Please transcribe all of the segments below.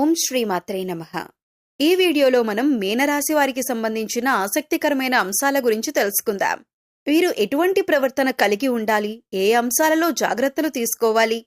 ఓం శ్రీ మాత్రే నమః. ఈ వీడియోలో మనం మీనరాశి వారికి సంబంధించిన ఆసక్తికరమైన అంశాల గురించి తెలుసుకుందాం. వీరు ఎటువంటి ప్రవర్తన కలిగి ఉండాలి, ఏ అంశాలలో జాగ్రత్తలు తీసుకోవాలి,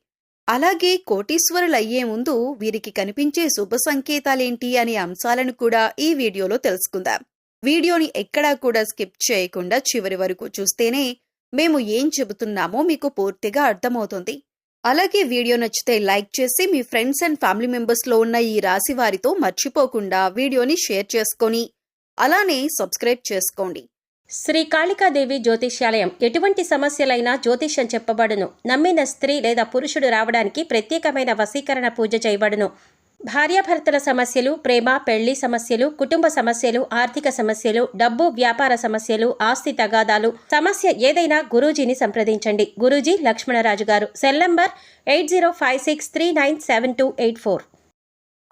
అలాగే కోటీశ్వరులయ్యే ముందు వీరికి కనిపించే శుభ సంకేతాలేంటి అనే అంశాలను కూడా ఈ వీడియోలో తెలుసుకుందాం. వీడియోని ఎక్కడా కూడా స్కిప్ చేయకుండా చివరి వరకు చూస్తేనే మేము ఏం చెబుతున్నామో మీకు పూర్తిగా అర్థమవుతుంది. అలాగే వీడియో నచ్చితే లైక్ చేసి మీ ఫ్రెండ్స్ అండ్ ఫ్యామిలీ మెంబర్స్ లో ఉన్న ఈ రాశి వారితో మర్చిపోకుండా వీడియోని షేర్ చేసుకొని అలానే సబ్స్క్రైబ్ చేసుకోండి. శ్రీ కాళికాదేవి జ్యోతిష్యాలయం ఎటువంటి సమస్యలైనా జ్యోతిష్యం చెప్పబడును. నమ్మిన స్త్రీ లేదా పురుషుడు రావడానికి ప్రత్యేకమైన వశీకరణ పూజ చేయబడును. భార్యాభర్తల సమస్యలు, ప్రేమ పెళ్లి సమస్యలు, కుటుంబ సమస్యలు, ఆర్థిక సమస్యలు, డబ్బు వ్యాపార సమస్యలు, ఆస్తి తగాదాలు, సమస్య ఏదైనా గురూజీని సంప్రదించండి. గురూజీ లక్ష్మణరాజు గారు. Cell number 8056397284.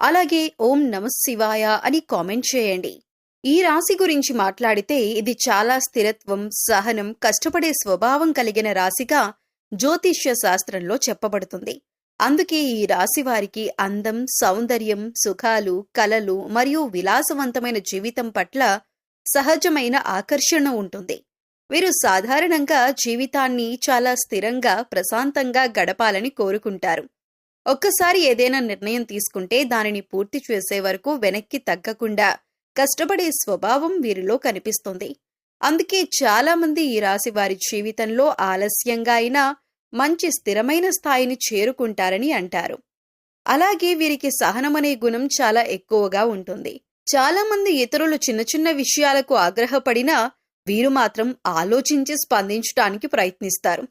అలాగే ఓం నమః శివాయ అని కామెంట్ చేయండి. ఈ రాశి గురించి మాట్లాడితే ఇది చాలా స్థిరత్వం, సహనం, కష్టపడే స్వభావం కలిగిన రాశిగా జ్యోతిష్య శాస్త్రంలో చెప్పబడుతుంది. అందుకే ఈ రాశి వారికి అందం, సౌందర్యం, సుఖాలు, కలలు మరియు విలాసవంతమైన జీవితం పట్ల సహజమైన ఆకర్షణ ఉంటుంది. వీరు సాధారణంగా జీవితాన్ని చాలా స్థిరంగా, ప్రశాంతంగా గడపాలని కోరుకుంటారు. ఒక్కసారి ఏదైనా నిర్ణయం తీసుకుంటే దానిని పూర్తి చేసే వరకు వెనక్కి తగ్గకుండా కష్టపడే స్వభావం వీరిలో కనిపిస్తుంది. అందుకే చాలా మంది ఈ రాశి వారి జీవితంలో ఆలస్యంగా అయినా మంచి స్థిరమైన స్థాయిని చేరుకుంటారని అంటారు. అలాగే వీరికి సహనమనే గుణం చాలా ఎక్కువగా ఉంటుంది. చాలా మంది ఇతరులు చిన్న చిన్న విషయాలకు ఆగ్రహపడినా వీరు మాత్రం ఆలోచించి స్పందించడానికి ప్రయత్నిస్తారు.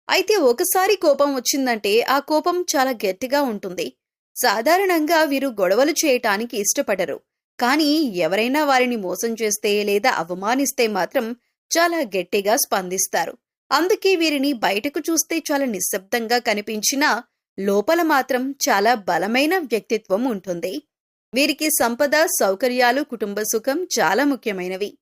అయితే ఒకసారి కోపం వచ్చిందంటే ఆ కోపం చాలా గట్టిగా ఉంటుంది. సాధారణంగా వీరు గొడవలు చేయటానికి ఇష్టపడరు. కానీ ఎవరైనా వారిని మోసం చేస్తే లేదా అవమానిస్తే మాత్రం చాలా గట్టిగా స్పందిస్తారు. అందుకే వీరిని బయటకు చూస్తే చాలా నిశ్శబ్దంగా కనిపించినా లోపల మాత్రం చాలా బలమైన వ్యక్తిత్వం ఉంటుంది. వీరికి సంపద, సౌకర్యాలు, కుటుంబ సుఖం చాలా ముఖ్యమైనవి.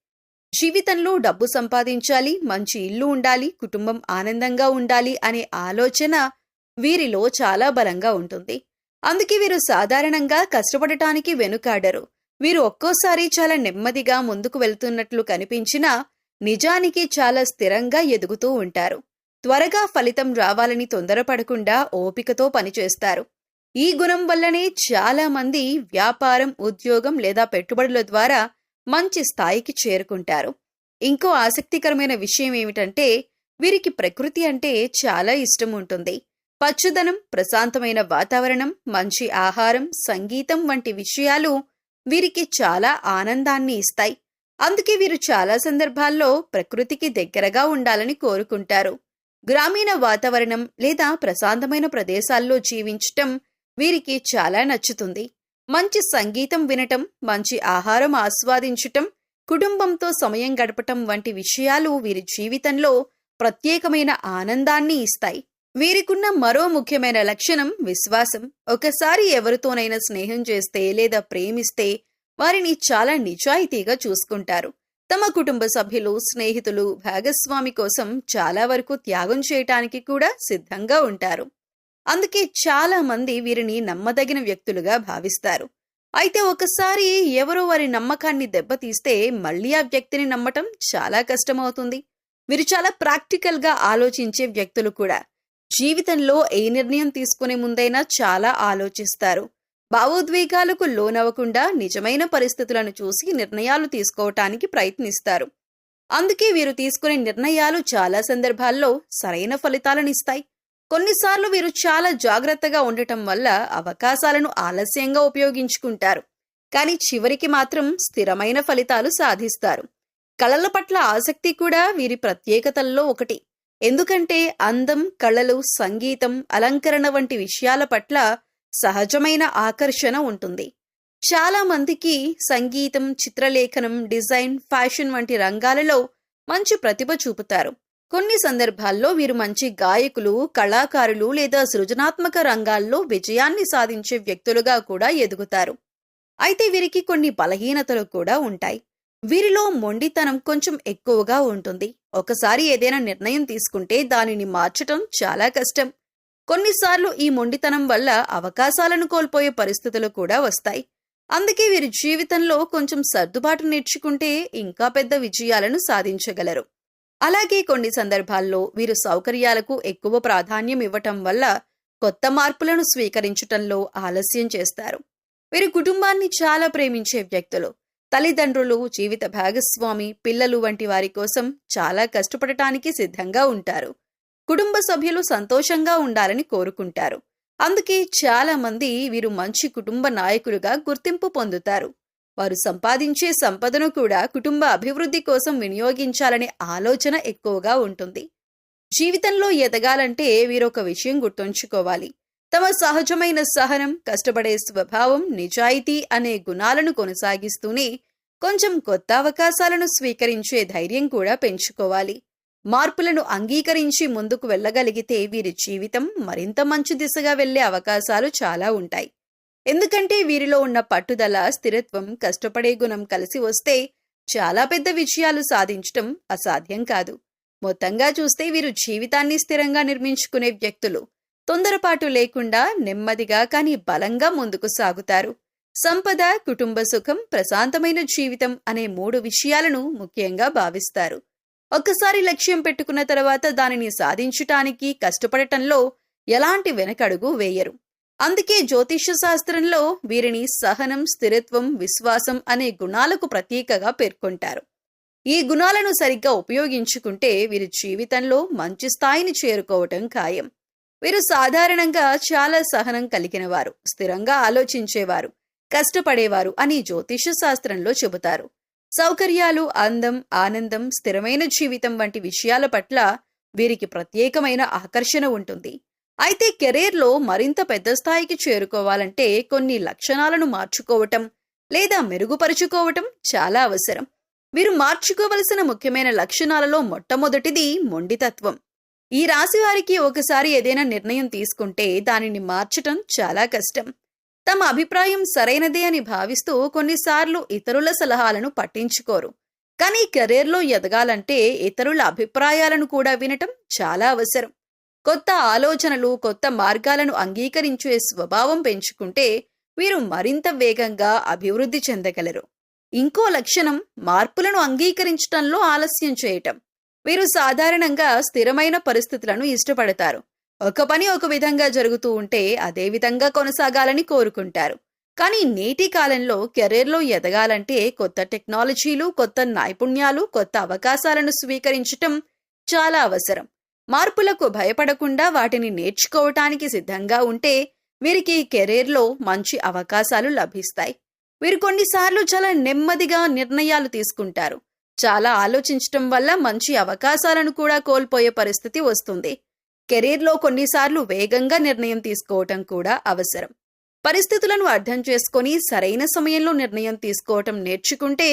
జీవితంలో డబ్బు సంపాదించాలి, మంచి ఇల్లు ఉండాలి, కుటుంబం ఆనందంగా ఉండాలి అనే ఆలోచన వీరిలో చాలా బలంగా ఉంటుంది. అందుకే వీరు సాధారణంగా కష్టపడటానికి వెనుకాడరు. వీరు ఒక్కోసారి చాలా నెమ్మదిగా ముందుకు వెళ్తున్నట్లు కనిపించినా నిజానికి చాలా స్థిరంగా ఎదుగుతూ ఉంటారు. త్వరగా ఫలితం రావాలని తొందరపడకుండా ఓపికతో పనిచేస్తారు. ఈ గుణం వల్లనే చాలా మంది వ్యాపారం, ఉద్యోగం లేదా పెట్టుబడుల ద్వారా మంచి స్థాయికి చేరుకుంటారు. ఇంకో ఆసక్తికరమైన విషయం ఏమిటంటే వీరికి ప్రకృతి అంటే చాలా ఇష్టం ఉంటుంది. పచ్చదనం, ప్రశాంతమైన వాతావరణం, మంచి ఆహారం, సంగీతం వంటి విషయాలు వీరికి చాలా ఆనందాన్ని ఇస్తాయి. అందుకే వీరు చాలా సందర్భాల్లో ప్రకృతికి దగ్గరగా ఉండాలని కోరుకుంటారు. గ్రామీణ వాతావరణం లేదా ప్రశాంతమైన ప్రదేశాల్లో జీవించటం వీరికి చాలా నచ్చుతుంది. మంచి సంగీతం వినటం, మంచి ఆహారం ఆస్వాదించటం, కుటుంబంతో సమయం గడపటం వంటి విషయాలు వీరి జీవితంలో ప్రత్యేకమైన ఆనందాన్ని ఇస్తాయి. వీరికున్న మరో ముఖ్యమైన లక్షణం విశ్వాసం. ఒకసారి ఎవరితోనైనా స్నేహం చేస్తే లేదా ప్రేమిస్తే వారిని చాలా నిజాయితీగా చూసుకుంటారు. తమ కుటుంబ సభ్యులు, స్నేహితులు, భాగస్వామి కోసం చాలా వరకు త్యాగం చేయటానికి కూడా సిద్ధంగా ఉంటారు. అందుకే చాలా మంది వీరిని నమ్మదగిన వ్యక్తులుగా భావిస్తారు. అయితే ఒకసారి ఎవరో వారి నమ్మకాన్ని దెబ్బతీస్తే మళ్ళీ ఆ వ్యక్తిని నమ్మటం చాలా కష్టమవుతుంది. వీరు చాలా ప్రాక్టికల్ గా ఆలోచించే వ్యక్తులు కూడా. జీవితంలో ఏ నిర్ణయం తీసుకునే ముందైనా చాలా ఆలోచిస్తారు. భావోద్వేగాలకు లోనవ్వకుండా నిజమైన పరిస్థితులను చూసి నిర్ణయాలు తీసుకోవటానికి ప్రయత్నిస్తారు. అందుకే వీరు తీసుకునే నిర్ణయాలు చాలా సందర్భాల్లో సరైన ఫలితాలనిస్తాయి. కొన్నిసార్లు వీరు చాలా జాగ్రత్తగా ఉండటం వల్ల అవకాశాలను ఆలస్యంగా ఉపయోగించుకుంటారు. కానీ చివరికి మాత్రం స్థిరమైన ఫలితాలు సాధిస్తారు. కళల పట్ల ఆసక్తి కూడా వీరి ప్రత్యేకతల్లో ఒకటి. ఎందుకంటే అందం, కళలు, సంగీతం, అలంకరణ వంటి విషయాల పట్ల సహజమైన ఆకర్షణ ఉంటుంది. చాలా మందికి సంగీతం, చిత్రలేఖనం, డిజైన్, ఫ్యాషన్ వంటి రంగాలలో మంచి ప్రతిభ చూపుతారు. కొన్ని సందర్భాల్లో వీరు మంచి గాయకులు, కళాకారులు లేదా సృజనాత్మక రంగాల్లో విజయాన్ని సాధించే వ్యక్తులుగా కూడా ఎదుగుతారు. అయితే వీరికి కొన్ని బలహీనతలు కూడా ఉంటాయి. వీరిలో మొండితనం కొంచెం ఎక్కువగా ఉంటుంది. ఒకసారి ఏదైనా నిర్ణయం తీసుకుంటే దానిని మార్చటం చాలా కష్టం. కొన్నిసార్లు ఈ మొండితనం వల్ల అవకాశాలను కోల్పోయే పరిస్థితులు కూడా వస్తాయి. అందుకే వీరి జీవితంలో కొంచెం సర్దుబాటు నేర్చుకుంటే ఇంకా పెద్ద విజయాలను సాధించగలరు. అలాగే కొన్ని సందర్భాల్లో వీరు సౌకర్యాలకు ఎక్కువ ప్రాధాన్యం ఇవ్వటం వల్ల కొత్త మార్పులను స్వీకరించటంలో ఆలస్యం చేస్తారు. వీరి కుటుంబాన్ని చాలా ప్రేమించే వ్యక్తులు. తల్లిదండ్రులు, జీవిత భాగస్వామి, పిల్లలు వంటి వారి కోసం చాలా కష్టపడటానికి సిద్ధంగా ఉంటారు. కుటుంబ సభ్యులు సంతోషంగా ఉండాలని కోరుకుంటారు. అందుకే చాలా మంది వీరు మంచి కుటుంబ నాయకులుగా గుర్తింపు పొందుతారు. వారు సంపాదించే సంపదను కూడా కుటుంబ అభివృద్ధి కోసం వినియోగించాలనే ఆలోచన ఎక్కువగా ఉంటుంది. జీవితంలో ఎదగాలంటే వీరొక విషయం గుర్తుంచుకోవాలి. తమ సహజమైన సహనం, కష్టపడే స్వభావం, నిజాయితీ అనే గుణాలను కొనసాగిస్తూనే కొంచెం కొత్త అవకాశాలను స్వీకరించే ధైర్యం కూడా పెంచుకోవాలి. మార్పులను అంగీకరించి ముందుకు వెళ్ళగలిగితే వీరి జీవితం మరింత మంచి దిశగా వెళ్లే అవకాశాలు చాలా ఉంటాయి. ఎందుకంటే వీరిలో ఉన్న పట్టుదల, స్థిరత్వం, కష్టపడే గుణం కలిసి వస్తే చాలా పెద్ద విజయాలు సాధించటం అసాధ్యం కాదు. మొత్తంగా చూస్తే వీరు జీవితాన్ని స్థిరంగా నిర్మించుకునే వ్యక్తులు. తొందరపాటు లేకుండా నెమ్మదిగా కానీ బలంగా ముందుకు సాగుతారు. సంపద, కుటుంబ సుఖం, ప్రశాంతమైన జీవితం అనే 3 విషయాలను ముఖ్యంగా భావిస్తారు. ఒక్కసారి లక్ష్యం పెట్టుకున్న తర్వాత దానిని సాధించటానికి కష్టపడటంలో ఎలాంటి వెనకడుగు వేయరు. అందుకే జ్యోతిష్య శాస్త్రంలో వీరిని సహనం, స్థిరత్వం, విశ్వాసం అనే గుణాలకు ప్రతీకగా పేర్కొంటారు. ఈ గుణాలను సరిగ్గా ఉపయోగించుకుంటే వీరి జీవితంలో మంచి స్థాయిని చేరుకోవటం ఖాయం. వీరు సాధారణంగా చాలా సహనం కలిగిన వారు, స్థిరంగా ఆలోచించేవారు, కష్టపడేవారు అని జ్యోతిష శాస్త్రంలో చెబుతారు. సౌకర్యాలు, అందం, ఆనందం, స్థిరమైన జీవితం వంటి విషయాల పట్ల వీరికి ప్రత్యేకమైన ఆకర్షణ ఉంటుంది. అయితే కెరీర్లో మరింత పెద్ద స్థాయికి చేరుకోవాలంటే కొన్ని లక్షణాలను మార్చుకోవటం లేదా మెరుగుపరుచుకోవటం చాలా అవసరం. వీరు మార్చుకోవలసిన ముఖ్యమైన లక్షణాలలో మొట్టమొదటిది మొండితత్వం. ఈ రాశి వారికి ఒకసారి ఏదైనా నిర్ణయం తీసుకుంటే దానిని మార్చటం చాలా కష్టం. తమ అభిప్రాయం సరైనదే అని భావిస్తూ కొన్నిసార్లు ఇతరుల సలహాలను పట్టించుకోరు. కానీ కెరీర్లో ఎదగాలంటే ఇతరుల అభిప్రాయాలను కూడా వినటం చాలా అవసరం. కొత్త ఆలోచనలు, కొత్త మార్గాలను అంగీకరించే స్వభావం పెంచుకుంటే వీరు మరింత వేగంగా అభివృద్ధి చెందగలరు. ఇంకో లక్షణం మార్పులను అంగీకరించటంలో ఆలస్యం చేయటం. వీరు సాధారణంగా స్థిరమైన పరిస్థితులను ఇష్టపడతారు. ఒక పని ఒక విధంగా జరుగుతూ ఉంటే అదే విధంగా కొనసాగాలని కోరుకుంటారు. కానీ నేటి కాలంలో కెరీర్లో ఎదగాలంటే కొత్త టెక్నాలజీలు, కొత్త నైపుణ్యాలు, కొత్త అవకాశాలను స్వీకరించటం చాలా అవసరం. మార్పులకు భయపడకుండా వాటిని నేర్చుకోవటానికి సిద్ధంగా ఉంటే వీరికి కెరీర్లో మంచి అవకాశాలు లభిస్తాయి. వీరు కొన్నిసార్లు చాలా నెమ్మదిగా నిర్ణయాలు తీసుకుంటారు. చాలా ఆలోచించటం వల్ల మంచి అవకాశాలను కూడా కోల్పోయే పరిస్థితి వస్తుంది. కెరీర్లో కొన్నిసార్లు వేగంగా నిర్ణయం తీసుకోవటం కూడా అవసరం. పరిస్థితులను అర్థం చేసుకొని సరైన సమయంలో నిర్ణయం తీసుకోవటం నేర్చుకుంటే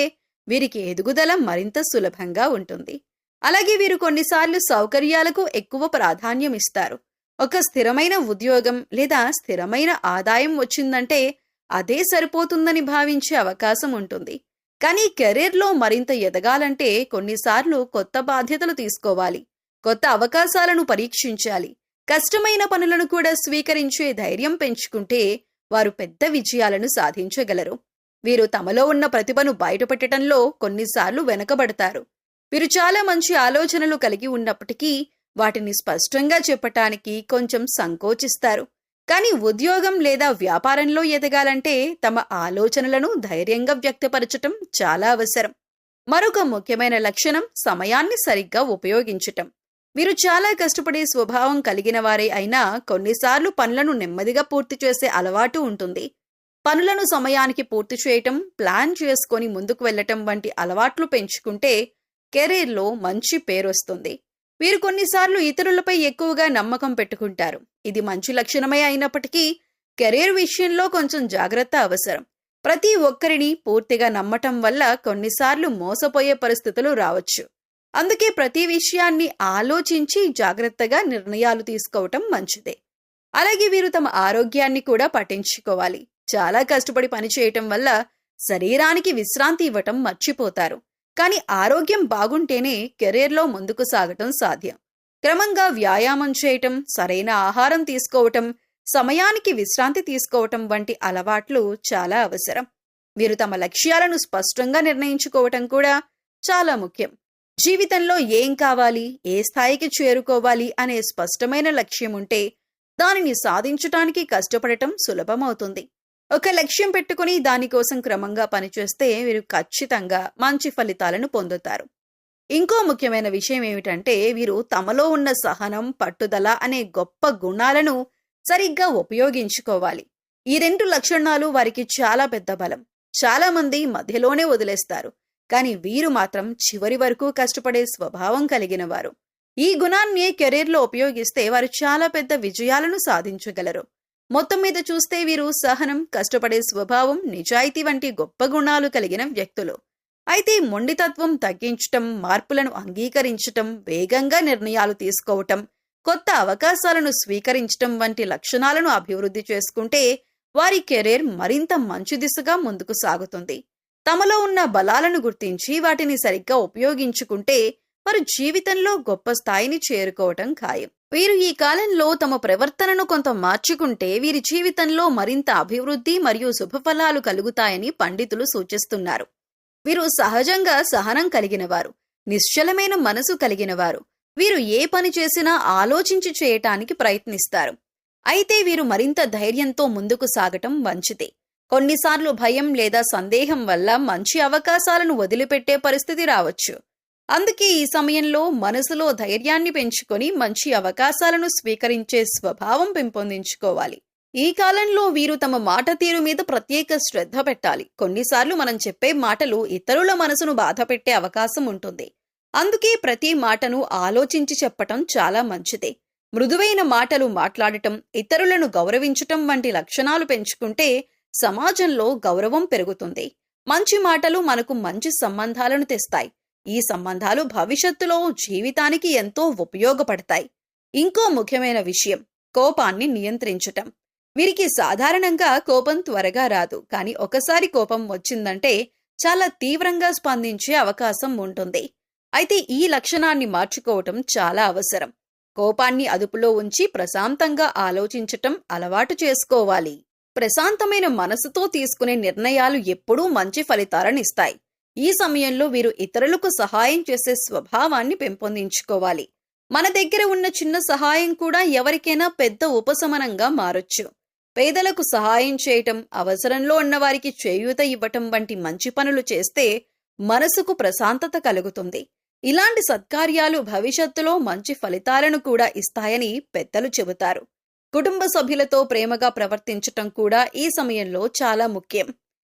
వీరికి ఎదుగుదల మరింత సులభంగా ఉంటుంది. అలాగే వీరు కొన్నిసార్లు సౌకర్యాలకు ఎక్కువ ప్రాధాన్యం ఇస్తారు. ఒక స్థిరమైన ఉద్యోగం లేదా స్థిరమైన ఆదాయం వచ్చిందంటే అదే సరిపోతుందని భావించే అవకాశం ఉంటుంది. కానీ కెరీర్లో మరింత ఎదగాలంటే కొన్నిసార్లు కొత్త బాధ్యతలు తీసుకోవాలి, కొత్త అవకాశాలను పరీక్షించాలి, కష్టమైన పనులను కూడా స్వీకరించే ధైర్యం పెంచుకుంటే వారు పెద్ద విజయాలను సాధించగలరు. వీరు తమలో ఉన్న ప్రతిభను బయటపెట్టడంలో కొన్నిసార్లు వెనకబడతారు. వీరు చాలా మంచి ఆలోచనలు కలిగి ఉన్నప్పటికీ వాటిని స్పష్టంగా చెప్పటానికి కొంచెం సంకోచిస్తారు. కానీ ఉద్యోగం లేదా వ్యాపారంలో ఎదగాలంటే తమ ఆలోచనలను ధైర్యంగా వ్యక్తపరచటం చాలా అవసరం. మరొక ముఖ్యమైన లక్షణం సమయాన్ని సరిగ్గా ఉపయోగించటం. వీరు చాలా కష్టపడే స్వభావం కలిగిన వారే అయినా కొన్నిసార్లు పనులను నెమ్మదిగా పూర్తి చేసే అలవాటు ఉంటుంది. పనులను సమయానికి పూర్తి చేయటం, ప్లాన్ చేసుకొని ముందుకు వెళ్లటం వంటి అలవాట్లు పెంచుకుంటే కెరీర్లో మంచి పేరొస్తుంది. వీరు కొన్నిసార్లు ఇతరులపై ఎక్కువగా నమ్మకం పెట్టుకుంటారు. ఇది మంచి లక్షణమే అయినప్పటికీ కెరీర్ విషయంలో కొంచెం జాగ్రత్త అవసరం. ప్రతి ఒక్కరిని పూర్తిగా నమ్మటం వల్ల కొన్నిసార్లు మోసపోయే పరిస్థితులు రావచ్చు. అందుకే ప్రతి విషయాన్ని ఆలోచించి జాగ్రత్తగా నిర్ణయాలు తీసుకోవటం మంచిదే. అలాగే వీరు తమ ఆరోగ్యాన్ని కూడా పట్టించుకోవాలి. చాలా కష్టపడి పనిచేయటం వల్ల శరీరానికి విశ్రాంతి ఇవ్వటం మర్చిపోతారు. కానీ ఆరోగ్యం బాగుంటేనే కెరీర్లో ముందుకు సాగటం సాధ్యం. క్రమంగా వ్యాయామం చేయటం, సరైన ఆహారం తీసుకోవటం, సమయానికి విశ్రాంతి తీసుకోవటం వంటి అలవాట్లు చాలా అవసరం. వీరు తమ లక్ష్యాలను స్పష్టంగా నిర్ణయించుకోవటం కూడా చాలా ముఖ్యం. జీవితంలో ఏం కావాలి, ఏ స్థాయికి చేరుకోవాలి అనే స్పష్టమైన లక్ష్యం ఉంటే దానిని సాధించటానికి కష్టపడటం సులభమవుతుంది. ఒక లక్ష్యం పెట్టుకుని దానికోసం క్రమంగా పనిచేస్తే వీరు ఖచ్చితంగా మంచి ఫలితాలను పొందుతారు. ఇంకో ముఖ్యమైన విషయం ఏమిటంటే వీరు తమలో ఉన్న సహనం, పట్టుదల అనే గొప్ప గుణాలను సరిగ్గా ఉపయోగించుకోవాలి. ఈ 2 లక్షణాలు వారికి చాలా పెద్ద బలం. చాలా మంది మధ్యలోనే వదిలేస్తారు, కానీ వీరు మాత్రం చివరి వరకు కష్టపడే స్వభావం కలిగిన వారు. ఈ గుణాన్ని కెరీర్లో ఉపయోగిస్తే వారు చాలా పెద్ద విజయాలను సాధించగలరు. మొత్తం మీద చూస్తే వీరు సహనం, కష్టపడే స్వభావం, నిజాయితీ వంటి గొప్ప గుణాలు కలిగిన వ్యక్తులు. అయితే మొండితత్వం తగ్గించటం, మార్పులను అంగీకరించటం, వేగంగా నిర్ణయాలు తీసుకోవటం, కొత్త అవకాశాలను స్వీకరించటం వంటి లక్షణాలను అభివృద్ధి చేసుకుంటే వారి కెరీర్ మరింత మంచి దిశగా ముందుకు సాగుతుంది. తమలో ఉన్న బలాలను గుర్తించి వాటిని సరిగ్గా ఉపయోగించుకుంటే వారు జీవితంలో గొప్ప స్థాయిని చేరుకోవటం ఖాయం. వీరు ఈ కాలంలో తమ ప్రవర్తనను కొంత మార్చుకుంటే వీరి జీవితంలో మరింత అభివృద్ధి మరియు శుభఫలాలు కలుగుతాయని పండితులు సూచిస్తున్నారు. వీరు సహజంగా సహనం కలిగినవారు, నిశ్చలమైన మనసు కలిగినవారు. వీరు ఏ పని చేసినా ఆలోచించి చేయటానికి ప్రయత్నిస్తారు. అయితే వీరు మరింత ధైర్యంతో ముందుకు సాగటం మంచిదే. కొన్నిసార్లు భయం లేదా సందేహం వల్ల మంచి అవకాశాలను వదిలిపెట్టే పరిస్థితి రావచ్చు. అందుకే ఈ సమయంలో మనసులో ధైర్యాన్ని పెంచుకొని మంచి అవకాశాలను స్వీకరించే స్వభావం పెంపొందించుకోవాలి. ఈ కాలంలో వీరు తమ మాట తీరు మీద ప్రత్యేక శ్రద్ధ పెట్టాలి. కొన్నిసార్లు మనం చెప్పే మాటలు ఇతరుల మనసును బాధపెట్టే అవకాశం ఉంటుంది. అందుకే ప్రతి మాటను ఆలోచించి చెప్పటం చాలా మంచిదే. మృదువైన మాటలు మాట్లాడటం, ఇతరులను గౌరవించటం వంటి లక్షణాలు పెంచుకుంటే సమాజంలో గౌరవం పెరుగుతుంది. మంచి మాటలు మనకు మంచి సంబంధాలను తెస్తాయి. ఈ సంబంధాలు భవిష్యత్తులో జీవితానికి ఎంతో ఉపయోగపడతాయి. ఇంకో ముఖ్యమైన విషయం కోపాన్ని నియంత్రించటం. వీరికి సాధారణంగా కోపం త్వరగా రాదు, కానీ ఒకసారి కోపం వచ్చిందంటే చాలా తీవ్రంగా స్పందించే అవకాశం ఉంటుంది. అయితే ఈ లక్షణాన్ని మార్చుకోవటం చాలా అవసరం. కోపాన్ని అదుపులో ఉంచి ప్రశాంతంగా ఆలోచించటం అలవాటు చేసుకోవాలి. ప్రశాంతమైన మనసుతో తీసుకునే నిర్ణయాలు ఎప్పుడూ మంచి ఫలితాలనిస్తాయి. ఈ సమయంలో వీరు ఇతరులకు సహాయం చేసే స్వభావాన్ని పెంపొందించుకోవాలి. మన దగ్గర ఉన్న చిన్న సహాయం కూడా ఎవరికైనా పెద్ద ఉపశమనంగా మారొచ్చు. పేదలకు సహాయం చేయటం, అవసరంలో ఉన్నవారికి చేయూత ఇవ్వటం వంటి మంచి పనులు చేస్తే మనసుకు ప్రశాంతత కలుగుతుంది. ఇలాంటి సత్కార్యాలు భవిష్యత్తులో మంచి ఫలితాలను కూడా ఇస్తాయని పెద్దలు చెబుతారు. కుటుంబ సభ్యులతో ప్రేమగా ప్రవర్తించటం కూడా ఈ సమయంలో చాలా ముఖ్యం.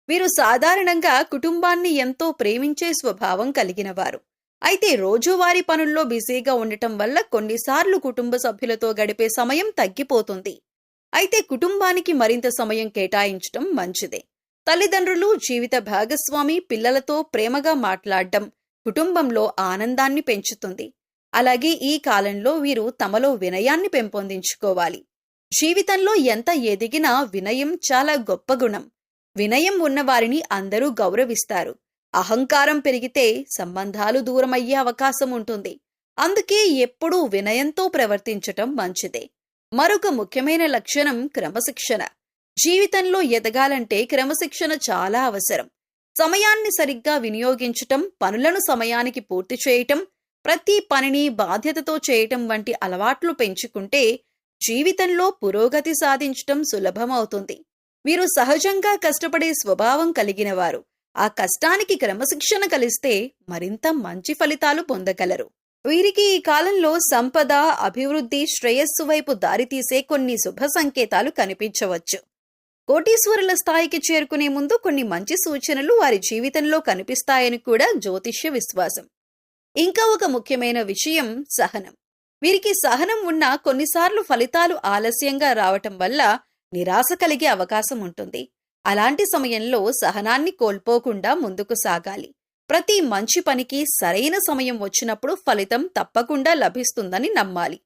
వీరు సాధారణంగా కుటుంబాన్ని ఎంతో ప్రేమించే స్వభావం కలిగినవారు. అయితే రోజువారీ పనుల్లో బిజీగా ఉండటం వల్ల కొన్నిసార్లు కుటుంబ సభ్యులతో గడిపే సమయం తగ్గిపోతుంది. అయితే కుటుంబానికి మరింత సమయం కేటాయించటం మంచిదే. తల్లిదండ్రులు, జీవిత భాగస్వామి, పిల్లలతో ప్రేమగా మాట్లాడడం కుటుంబంలో ఆనందాన్ని పెంచుతుంది. అలాగే ఈ కాలంలో వీరు తమలో వినయాన్ని పెంపొందించుకోవాలి. జీవితంలో ఎంత ఎదిగినా వినయం చాలా గొప్ప గుణం. వినయం ఉన్నవారిని అందరూ గౌరవిస్తారు. అహంకారం పెరిగితే సంబంధాలు దూరమయ్యే అవకాశం ఉంటుంది. అందుకే ఎప్పుడూ వినయంతో ప్రవర్తించటం మంచిదే. మరొక ముఖ్యమైన లక్షణం క్రమశిక్షణ. జీవితంలో ఎదగాలంటే క్రమశిక్షణ చాలా అవసరం. సమయాన్ని సరిగ్గా వినియోగించటం, పనులను సమయానికి పూర్తి చేయటం, ప్రతి పనిని బాధ్యతతో చేయటం వంటి అలవాట్లు పెంచుకుంటే జీవితంలో పురోగతి సాధించటం సులభమవుతుంది. వీరు సహజంగా కష్టపడే స్వభావం కలిగినవారు. ఆ కష్టానికి క్రమశిక్షణ కలిస్తే మరింత మంచి ఫలితాలు పొందగలరు. వీరికి ఈ కాలంలో సంపద, అభివృద్ధి, శ్రేయస్సు వైపు దారితీసే కొన్ని శుభ సంకేతాలు కనిపించవచ్చు. కోటీశ్వరుల స్థాయికి చేరుకునే ముందు కొన్ని మంచి సూచనలు వారి జీవితంలో కనిపిస్తాయని కూడా జ్యోతిష్య విశ్వాసం. ఇంకా ఒక ముఖ్యమైన విషయం సహనం. వీరికి సహనం ఉన్నా కొన్నిసార్లు ఫలితాలు ఆలస్యంగా రావటం వల్ల నిరాశ కలిగే అవకాశం ఉంటుంది. అలాంటి సమయంలో సహనాన్ని కోల్పోకుండా ముందుకు సాగాలి. ప్రతి మంచి పనికి సరైన సమయం వచ్చినప్పుడు ఫలితం తప్పకుండా లభిస్తుందని నమ్మాలి.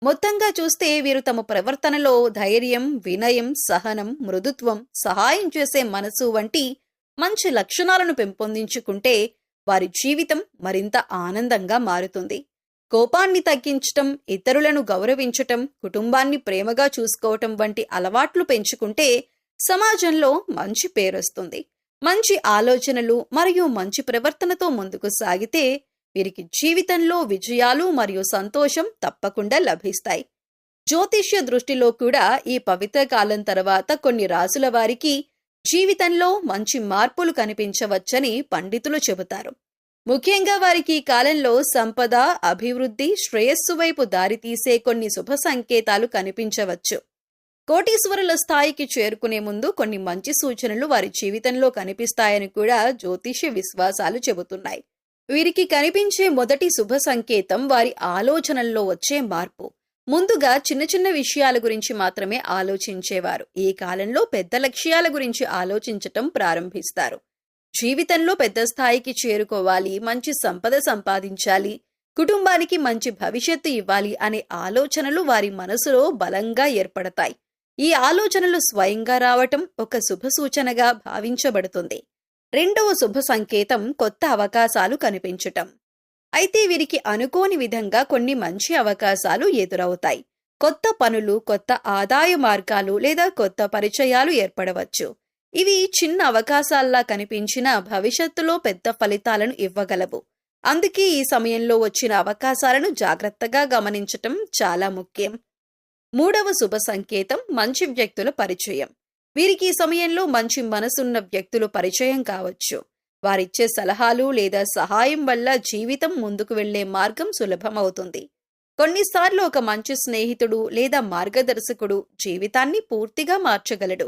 మొత్తంగా చూస్తే వీరు తమ ప్రవర్తనలో ధైర్యం, వినయం, సహనం, మృదుత్వం, సహాయం చేసే మనసు వంటి మంచి లక్షణాలను పెంపొందించుకుంటే వారి జీవితం మరింత ఆనందంగా మారుతుంది. కోపాన్ని తగ్గించటం, ఇతరులను గౌరవించటం, కుటుంబాన్ని ప్రేమగా చూసుకోవటం వంటి అలవాట్లు పెంచుకుంటే సమాజంలో మంచి పేరొస్తుంది. మంచి ఆలోచనలు మరియు మంచి ప్రవర్తనతో ముందుకు సాగితే వీరికి జీవితంలో విజయాలు మరియు సంతోషం తప్పకుండా లభిస్తాయి. జ్యోతిష్య దృష్టిలో కూడా ఈ పవిత్ర కాలం తర్వాత కొన్ని రాసుల వారికి జీవితంలో మంచి మార్పులు కనిపించవచ్చని పండితులు చెబుతారు. ముఖ్యంగా వారికి ఈ కాలంలో సంపద, అభివృద్ధి, శ్రేయస్సు వైపు దారితీసే కొన్ని శుభ సంకేతాలు కనిపించవచ్చు. కోటీశ్వరుల స్థాయికి చేరుకునే ముందు కొన్ని మంచి సూచనలు వారి జీవితంలో కనిపిస్తాయని కూడా జ్యోతిష్య విశ్వాసాలు చెబుతున్నాయి. వీరికి కనిపించే మొదటి శుభ సంకేతం వారి ఆలోచనల్లో వచ్చే మార్పు. ముందుగా చిన్న చిన్న విషయాల గురించి మాత్రమే ఆలోచించేవారు ఈ కాలంలో పెద్ద లక్ష్యాల గురించి ఆలోచించటం ప్రారంభిస్తారు. జీవితంలో పెద్ద స్థాయికి చేరుకోవాలి, మంచి సంపద సంపాదించాలి, కుటుంబానికి మంచి భవిష్యత్తు ఇవ్వాలి అనే ఆలోచనలు వారి మనసులో బలంగా ఏర్పడతాయి. ఈ ఆలోచనలు స్వయంగా రావటం ఒక శుభ సూచనగా భావించబడుతుంది. రెండవ శుభ సంకేతం కొత్త అవకాశాలు కనిపించటం. అయితే వీరికి అనుకోని విధంగా కొన్ని మంచి అవకాశాలు ఎదురవుతాయి. కొత్త పనులు, కొత్త ఆదాయ మార్గాలు లేదా కొత్త పరిచయాలు ఏర్పడవచ్చు. ఇవి చిన్న అవకాశాల్లా కనిపించిన భవిష్యత్తులో పెద్ద ఫలితాలను ఇవ్వగలవు. అందుకే ఈ సమయంలో వచ్చిన అవకాశాలను జాగ్రత్తగా గమనించటం చాలా ముఖ్యం. మూడవ శుభ సంకేతం మంచి వ్యక్తుల పరిచయం. వీరికి ఈ సమయంలో మంచి మనసున్న వ్యక్తులు పరిచయం కావచ్చు. వారిచ్చే సలహాలు లేదా సహాయం వల్ల జీవితం ముందుకు వెళ్లే మార్గం సులభమవుతుంది. కొన్నిసార్లు ఒక మంచి స్నేహితుడు లేదా మార్గదర్శకుడు జీవితాన్ని పూర్తిగా మార్చగలడు.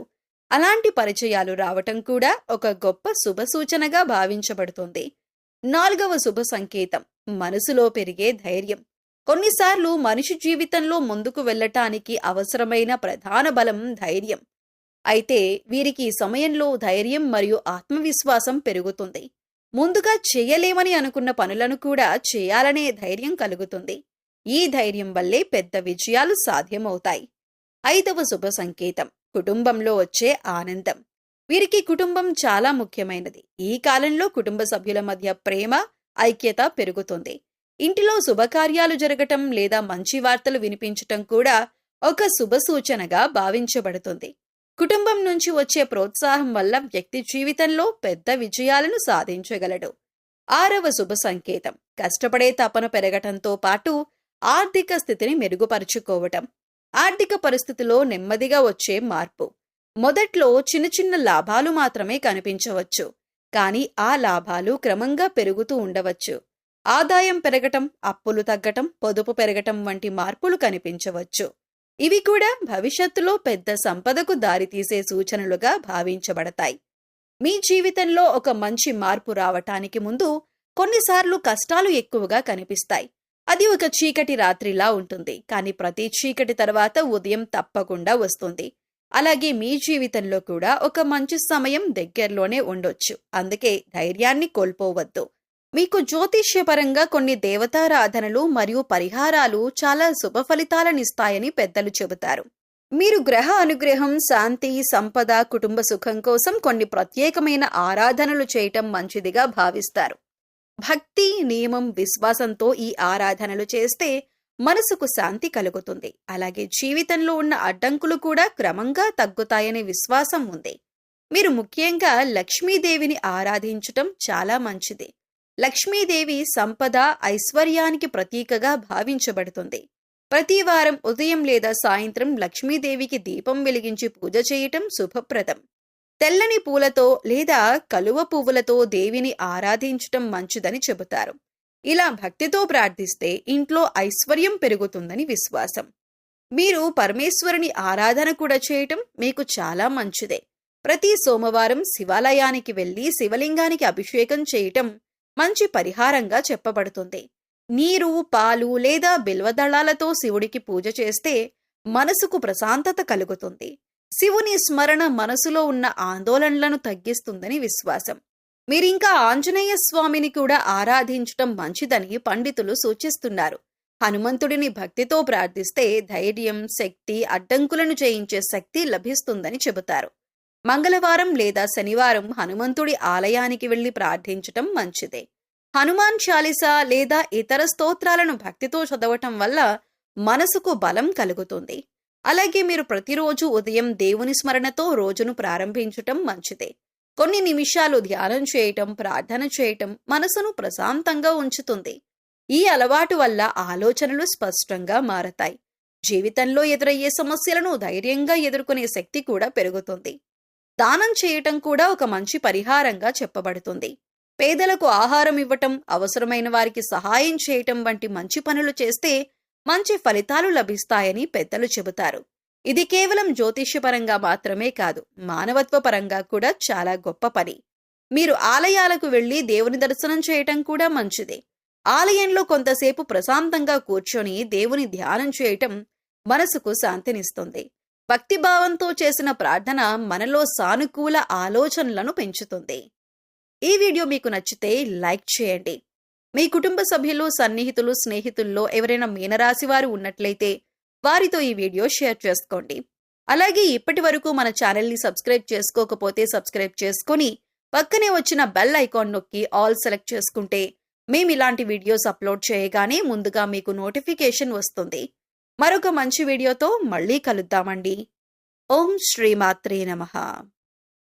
అలాంటి పరిచయాలు రావటం కూడా ఒక గొప్ప శుభ సూచనగా భావించబడుతుంది. నాలుగవ శుభ సంకేతం మనసులో పెరిగే ధైర్యం. కొన్నిసార్లు మనిషి జీవితంలో ముందుకు వెళ్ళటానికి అవసరమైన ప్రధాన బలం ధైర్యం. అయితే వీరికి ఈ సమయంలో ధైర్యం మరియు ఆత్మవిశ్వాసం పెరుగుతుంది. ముందుగా చేయలేమని అనుకున్న పనులను కూడా చేయాలనే ధైర్యం కలుగుతుంది. ఈ ధైర్యం వల్లే పెద్ద విజయాలు సాధ్యమవుతాయి. ఐదవ శుభ సంకేతం కుటుంబంలో వచ్చే ఆనందం. వీరికి కుటుంబం చాలా ముఖ్యమైనది. ఈ కాలంలో కుటుంబ సభ్యుల మధ్య ప్రేమ, ఐక్యత పెరుగుతుంది. ఇంటిలో శుభకార్యాలు జరగటం లేదా మంచి వార్తలు వినిపించటం కూడా ఒక శుభ సూచనగా భావించబడుతుంది. కుటుంబం నుంచి వచ్చే ప్రోత్సాహం వల్ల వ్యక్తి జీవితంలో పెద్ద విజయాలను సాధించగలడు. ఆరవ శుభ సంకేతం కష్టపడే తపన పెరగటంతో పాటు ఆర్థిక స్థితిని మెరుగుపరుచుకోవటం. ఆర్థిక పరిస్థితిలో నెమ్మదిగా వచ్చే మార్పు. మొదట్లో చిన్న చిన్న లాభాలు మాత్రమే కనిపించవచ్చు, కానీ ఆ లాభాలు క్రమంగా పెరుగుతూ ఉండవచ్చు. ఆదాయం పెరగటం, అప్పులు తగ్గటం, పొదుపు పెరగటం వంటి మార్పులు కనిపించవచ్చు. ఇవి కూడా భవిష్యత్తులో పెద్ద సంపదకు దారితీసే సూచనలుగా భావించబడతాయి. మీ జీవితంలో ఒక మంచి మార్పు రావటానికి ముందు కొన్నిసార్లు కష్టాలు ఎక్కువగా కనిపిస్తాయి. అది ఒక చీకటి రాత్రిలా ఉంటుంది, కానీ ప్రతి చీకటి తర్వాత ఉదయం తప్పకుండా వస్తుంది. అలాగే మీ జీవితంలో కూడా ఒక మంచి సమయం దగ్గరలోనే ఉండొచ్చు. అందుకే ధైర్యాన్ని కోల్పోవద్దు. మీకు జ్యోతిష్యపరంగా కొన్ని దేవతారాధనలు మరియు పరిహారాలు చాలా శుభ ఫలితాలనిస్తాయని పెద్దలు చెబుతారు. మీరు గ్రహ అనుగ్రహం, శాంతి, సంపద, కుటుంబ సుఖం కోసం కొన్ని ప్రత్యేకమైన ఆరాధనలు చేయటం మంచిదిగా భావిస్తారు. భక్తి, నియమం, విశ్వాసంతో ఈ ఆరాధనలు చేస్తే మనసుకు శాంతి కలుగుతుంది. అలాగే జీవితంలో ఉన్న అడ్డంకులు కూడా క్రమంగా తగ్గుతాయనే విశ్వాసం ఉంది. మీరు ముఖ్యంగా లక్ష్మీదేవిని ఆరాధించటం చాలా మంచిది. లక్ష్మీదేవి సంపద, ఐశ్వర్యానికి ప్రతీకగా భావించబడుతుంది. ప్రతి వారం ఉదయం లేదా సాయంత్రం లక్ష్మీదేవికి దీపం వెలిగించి పూజ చేయటం శుభప్రదం. తెల్లని పూలతో లేదా కలువ పువ్వులతో దేవిని ఆరాధించటం మంచిదని చెబుతారు. ఇలా భక్తితో ప్రార్థిస్తే ఇంట్లో ఐశ్వర్యం పెరుగుతుందని విశ్వాసం. మీరు పరమేశ్వరుని ఆరాధన కూడా చేయటం మీకు చాలా మంచిదే. ప్రతి సోమవారం శివాలయానికి వెళ్లి శివలింగానికి అభిషేకం చేయటం మంచి పరిహారంగా చెప్పబడుతుంది. నీరు, పాలు లేదా బిల్వదళాలతో శివుడికి పూజ చేస్తే మనసుకు ప్రశాంతత కలుగుతుంది. శివుని స్మరణ మనసులో ఉన్న ఆందోళనలను తగ్గిస్తుందని విశ్వాసం. మీరింకా ఆంజనేయ స్వామిని కూడా ఆరాధించటం మంచిదని పండితులు సూచిస్తున్నారు. హనుమంతుడిని భక్తితో ప్రార్థిస్తే ధైర్యం, శక్తి, అడ్డంకులను జయించే శక్తి లభిస్తుందని చెబుతారు. మంగళవారం లేదా శనివారం హనుమంతుడి ఆలయానికి వెళ్లి ప్రార్థించటం మంచిదే. హనుమాన్ చాలీసా లేదా ఇతర స్తోత్రాలను భక్తితో చదవటం వల్ల మనసుకు బలం కలుగుతుంది. అలాగే మీరు ప్రతిరోజు ఉదయం దేవుని స్మరణతో రోజును ప్రారంభించటం మంచిదే. కొన్ని నిమిషాలు ధ్యానం చేయటం, ప్రార్థన చేయటం మనసును ప్రశాంతంగా ఉంచుతుంది. ఈ అలవాటు వల్ల ఆలోచనలు స్పష్టంగా మారతాయి. జీవితంలో ఎదురయ్యే సమస్యలను ధైర్యంగా ఎదుర్కొనే శక్తి కూడా పెరుగుతుంది. దానం చేయటం కూడా ఒక మంచి పరిహారంగా చెప్పబడుతుంది. పేదలకు ఆహారం ఇవ్వటం, అవసరమైన వారికి సహాయం చేయటం వంటి మంచి పనులు చేస్తే మంచి ఫలితాలు లభిస్తాయని పెద్దలు చెబుతారు. ఇది కేవలం జ్యోతిష్యపరంగా మాత్రమే కాదు, మానవత్వ పరంగా కూడా చాలా గొప్ప పని. మీరు ఆలయాలకు వెళ్లి దేవుని దర్శనం చేయటం కూడా మంచిదే. ఆలయంలో కొంతసేపు ప్రశాంతంగా కూర్చొని దేవుని ధ్యానం చేయటం మనసుకు శాంతినిస్తుంది. భక్తిభావంతో చేసిన ప్రార్థన మనలో సానుకూల ఆలోచనలను పెంచుతుంది. ఈ వీడియో మీకు నచ్చితే లైక్ చేయండి. మీ కుటుంబ సభ్యులు, సన్నిహితులు, స్నేహితుల్లో ఎవరైనా మీనరాశి వారు ఉన్నట్లయితే వారితో ఈ వీడియో షేర్ చేసుకోండి. అలాగే ఇప్పటి వరకు మన ఛానల్ని సబ్స్క్రైబ్ చేసుకోకపోతే సబ్స్క్రైబ్ చేసుకొని పక్కనే వచ్చిన బెల్ ఐకాన్ నొక్కి ఆల్ సెలెక్ట్ చేసుకుంటే మేము ఇలాంటి వీడియోస్ అప్లోడ్ చేయగానే ముందుగా మీకు నోటిఫికేషన్ వస్తుంది. మరొక మంచి వీడియోతో మళ్ళీ కలుద్దామండి. ఓం శ్రీమాత్రే నమః.